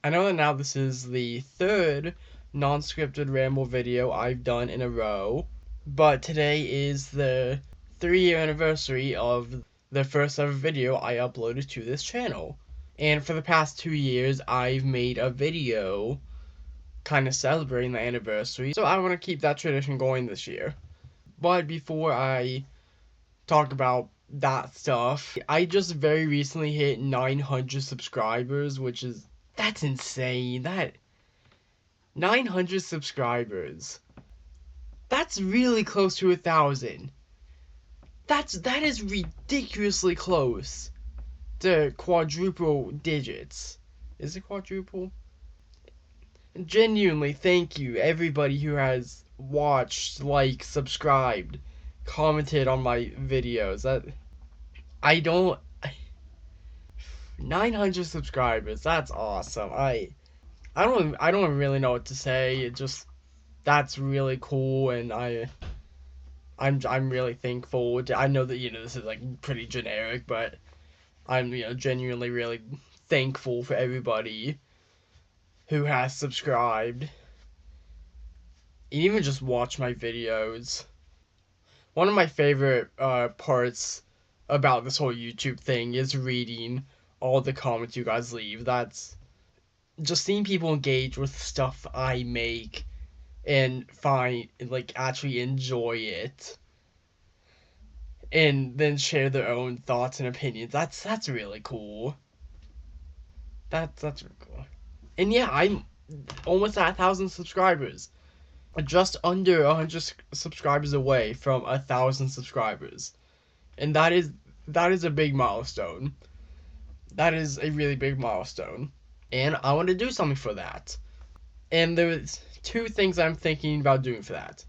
I know that now this is the third non-scripted ramble video I've done in a row, but today is the 3-year anniversary of the first ever video I uploaded to this channel. And for the past 2 years, I've made a video kind of celebrating the anniversary, so I want to keep that tradition going this year. But before I talk about that stuff, I just very recently hit 900 subscribers, that's insane. That 900 subscribers. That's really close to 1,000. That is ridiculously close to quadruple digits. Is it quadruple? Genuinely, thank you everybody who has watched, liked, subscribed, commented on my videos. 900 subscribers. That's awesome. I don't really know what to say. That's really cool, and I'm really thankful. I know that this is like pretty generic, but I'm genuinely really thankful for everybody who has subscribed and even just watch my videos. One of my favorite parts about this whole YouTube thing is reading all the comments you guys leave. That's just seeing people engage with stuff I make and actually enjoy it, and then share their own thoughts and opinions. That's really cool. That's really cool. And yeah, I'm almost at 1,000 subscribers. Just under 100 subscribers away from 1,000 subscribers. And that is a big milestone. That is a really big milestone. And I want to do something for that. And there's 2 things I'm thinking about doing for that.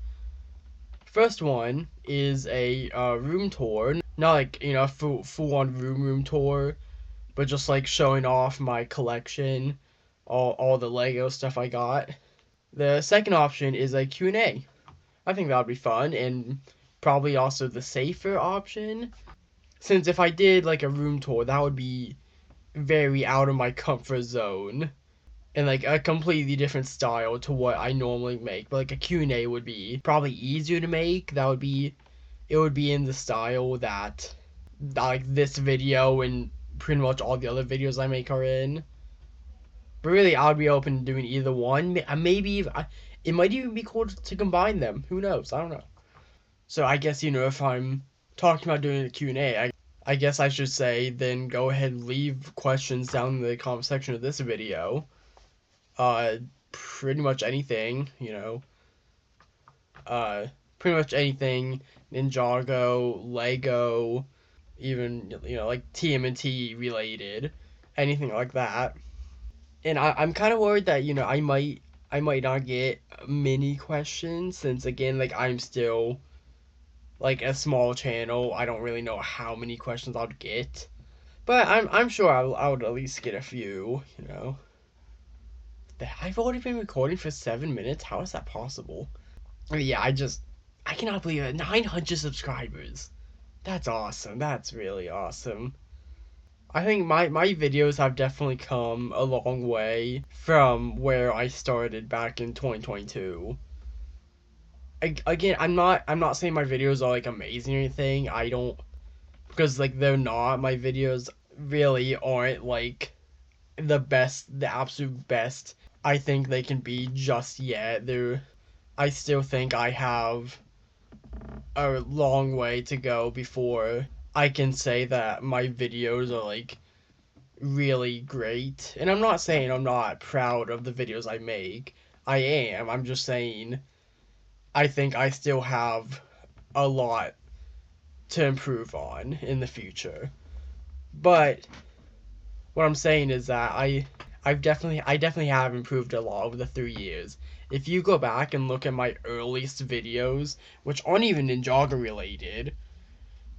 First one is a room tour. Not like, full-on room tour, but just like showing off my collection, all the Lego stuff I got. The second option is a Q&A. I think that would be fun, and probably also the safer option, since if I did like a room tour, that would be very out of my comfort zone and like a completely different style to what I normally make. But like a Q&A would be probably easier to make. It would be in the style that like this video and pretty much all the other videos I make are in. But really, I would be open to doing either one. Maybe it might even be cool to combine them. Who knows? I don't know. So I guess, if I'm talking about doing a Q&A, I guess I should say, then go ahead and leave questions down in the comment section of this video. Pretty much anything, pretty much anything, Ninjago, Lego, even, like TMNT related, anything like that. And I'm kind of worried that, I might not get many questions, since again, like, I'm still like a small channel. I don't really know how many questions I'll get, but I'm sure I would at least get a few. I've already been recording for 7 minutes. How is that possible? Yeah, I cannot believe it. 900 subscribers. That's awesome. That's really awesome. I think my videos have definitely come a long way from where I started back in 2022. Again, I'm not saying my videos are like amazing or anything. Because like they're not. My videos really aren't like the absolute best I think they can be just yet. I still think I have a long way to go before I can say that my videos are like really great. And I'm not saying I'm not proud of the videos I make. I am. I'm just saying I think I still have a lot to improve on in the future. But what I'm saying is that I definitely have improved a lot over the 3 years. If you go back and look at my earliest videos, which aren't even Ninjago related,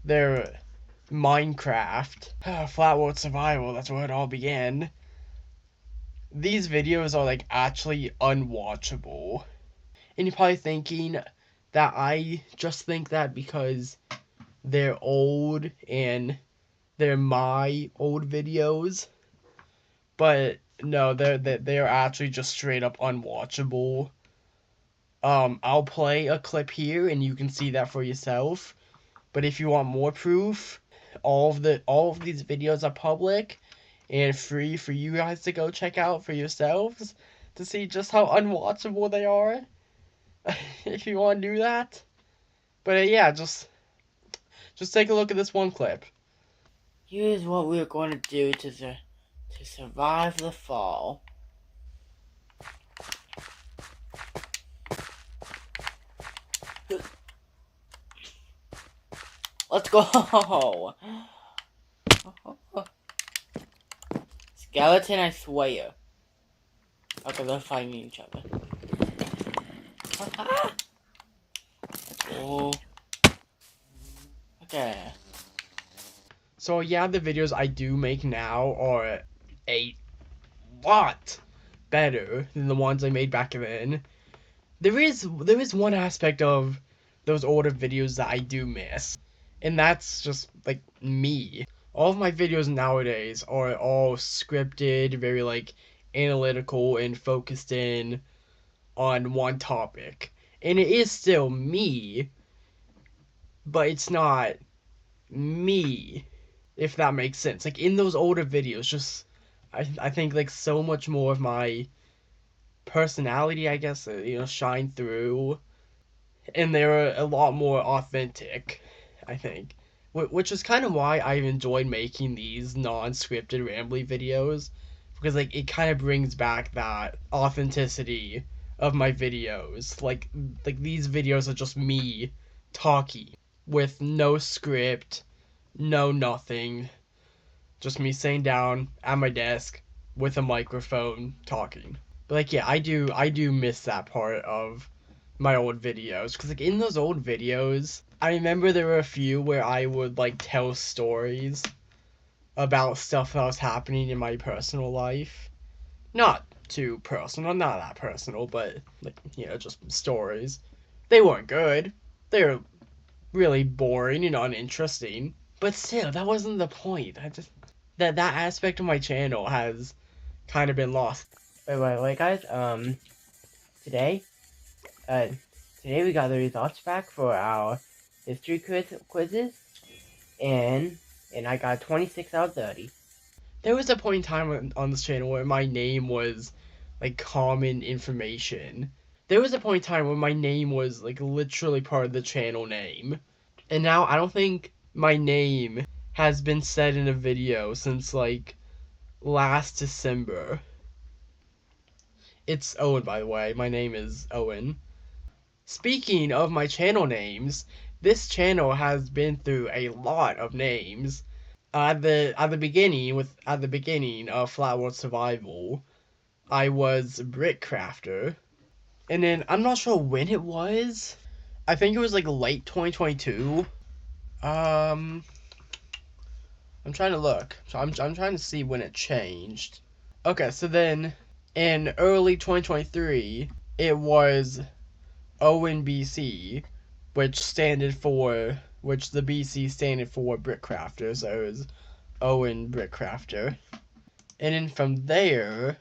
they're Minecraft, Flat World Survival, that's where it all began. These videos are like actually unwatchable. And you're probably thinking that I just think that because they're old and they're my old videos. But No, they're actually just straight up unwatchable. I'll play a clip here and you can see that for yourself. But if you want more proof, all of these videos are public and free for you guys to go check out for yourselves to see just how unwatchable they are. If you want to do that. But yeah, just take a look at this one clip. Here's what we're going to do to survive the fall. Let's go! Skeleton, I swear. Okay, they're fighting each other. Oh. Okay. So yeah, the videos I do make now are a lot better than the ones I made back then. There is one aspect of those older videos that I do miss, and that's just like me. All of my videos nowadays are all scripted, very like analytical and focused in on one topic. And it is still me, but it's not me, if that makes sense. Like in those older videos, just I think like so much more of my personality, I guess, shine through, and they were a lot more authentic, I think. Which is kind of why I've enjoyed making these non-scripted rambly videos, because like it kind of brings back that authenticity of my videos. Like these videos are just me talking with no script, no nothing, just me sitting down at my desk with a microphone talking. But like yeah, I do miss that part of my old videos, because like in those old videos I remember there were a few where I would like tell stories about stuff that was happening in my personal life. Not too personal, not that personal, but like, just stories. They weren't good. They were really boring and uninteresting. But still, that wasn't the point. That aspect of my channel has kind of been lost. Wait, guys. Today, uh, today we got the results back for our history quizzes, and I got 26 out of 30. There was a point in time on this channel where my name was like common information. There was a point in time where my name was like literally part of the channel name. And now I don't think my name has been said in a video since like last December. It's Owen, by the way. My name is Owen. Speaking of my channel names, this channel has been through a lot of names. At the beginning of Flat World Survival, I was Brick Crafter, and then I'm not sure when it was. I think it was like late 2022. I'm trying to look. So I'm trying to see when it changed. Okay, so then in early 2023, it was ONBC, which the BC standard for Brick Crafter, so it was Owen Brick Crafter. And then from there,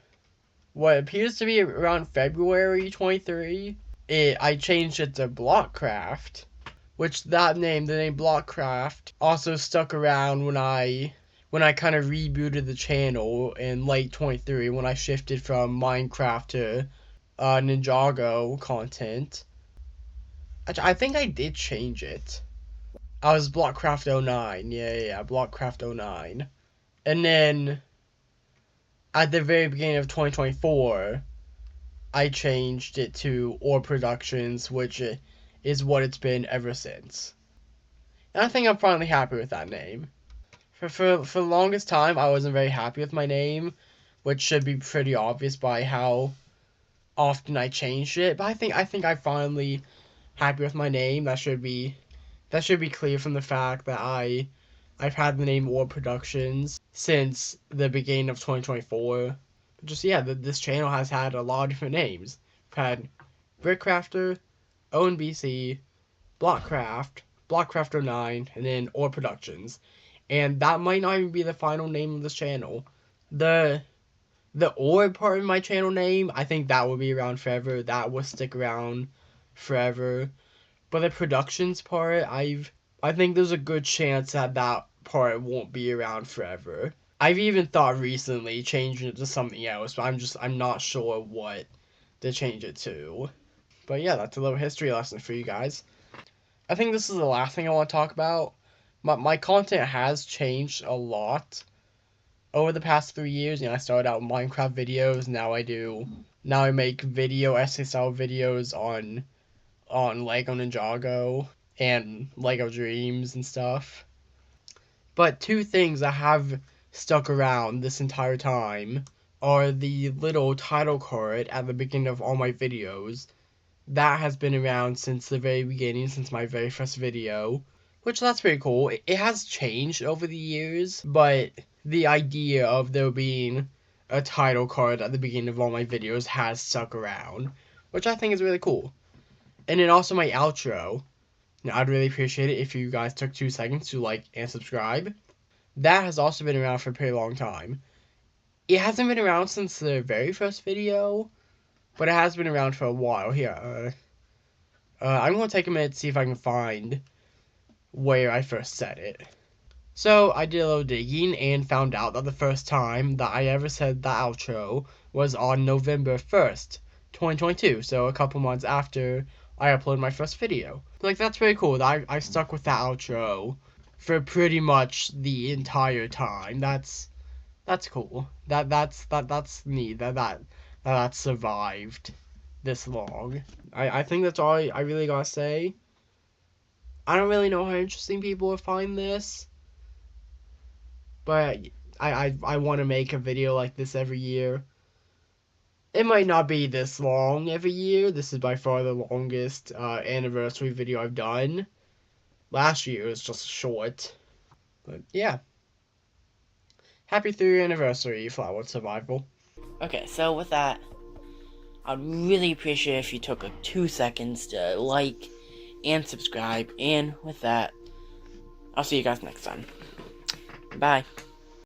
what appears to be around February 23, I changed it to Blockcraft, which the name Blockcraft also stuck around when I kind of rebooted the channel in late 23 when I shifted from Minecraft to Ninjago content. I think I did change it. I was Blockcraft 09. Yeah, Blockcraft 09. And then at the very beginning of 2024, I changed it to ORB Productions, which is what it's been ever since. And I think I'm finally happy with that name. For the longest time, I wasn't very happy with my name, which should be pretty obvious by how often I changed it. But I think I'm finally happy with my name. That should be clear from the fact that I've had the name ORB Productions since the beginning of 2024. But just yeah, this channel has had a lot of different names. We've had Brickcrafter, ONBC, Blockcraft, Blockcraft 09, and then ORB Productions. And that might not even be the final name of this channel. The The ORB part of my channel name, I think that will be around forever. That will stick around forever. But the productions part, I think there's a good chance that that part won't be around forever. I've even thought recently changing it to something else, but I'm not sure what to change it to. But yeah, that's a little history lesson for you guys. I think this is the last thing I want to talk about. My content has changed a lot over the past 3 years. I started out with Minecraft videos. Now I make video essay style videos on Lego Ninjago and Lego Dreams and stuff. But two things that have stuck around this entire time are the little title card at the beginning of all my videos. That has been around since the very beginning, since my very first video, which that's pretty cool. It has changed over the years, but the idea of there being a title card at the beginning of all my videos has stuck around, which I think is really cool. And then also my outro. Now, I'd really appreciate it if you guys took 2 seconds to like and subscribe. That has also been around for a pretty long time. It hasn't been around since the very first video, but it has been around for a while. Here, I'm going to take a minute to see if I can find where I first said it. So, I did a little digging and found out that the first time that I ever said the outro was on November 1st, 2022. So, a couple months after I uploaded my first video. Like, that's pretty cool. I stuck with that outro for pretty much the entire time. That's cool. That's neat. That survived this long. I think that's all I really gotta say. I don't really know how interesting people will find this, but I want to make a video like this every year. It might not be this long every year. This is by far the longest anniversary video I've done. Last year was just short, but yeah. Happy 3-year anniversary, Flower Survival. Okay, so with that, I'd really appreciate if you took 2 seconds to like and subscribe. And with that, I'll see you guys next time. Bye.